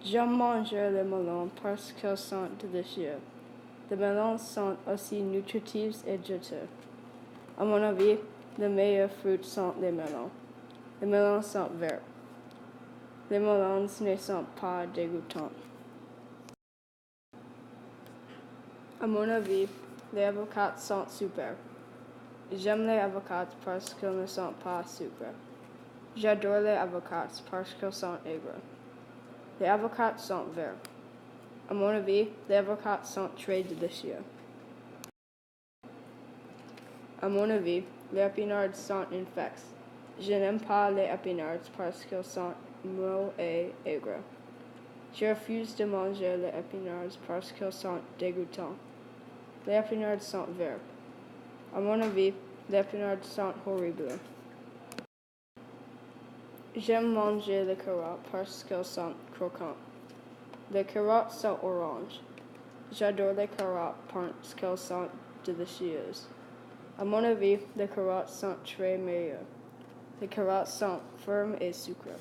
J'aime manger les melons parce qu'ils sont délicieux. Les melons sont aussi nutritifs et juteux. À mon avis, les meilleurs fruits sont les melons. Les melons sont verts. Les melons ne sont pas dégoûtants. À mon avis, les avocats sont super. J'aime les avocats parce qu'ils ne sont pas sucrés. J'adore les avocats parce qu'ils sont aigres. Les avocats sont verts. À mon avis, les avocats sont très délicieux. À mon avis, les épinards sont infects. Je n'aime pas les épinards parce qu'ils sont mous et aigres. Je refuse de manger les épinards parce qu'ils sont dégoûtants. Les épinards sont verts. À mon avis, les épinards sont horribles. J'aime manger les carottes parce qu'elles sont croquantes. Les carottes sont oranges. J'adore les carottes parce qu'elles sont délicieuses. À mon avis, les carottes sont très meilleures. Les carottes sont fermes et sucrées.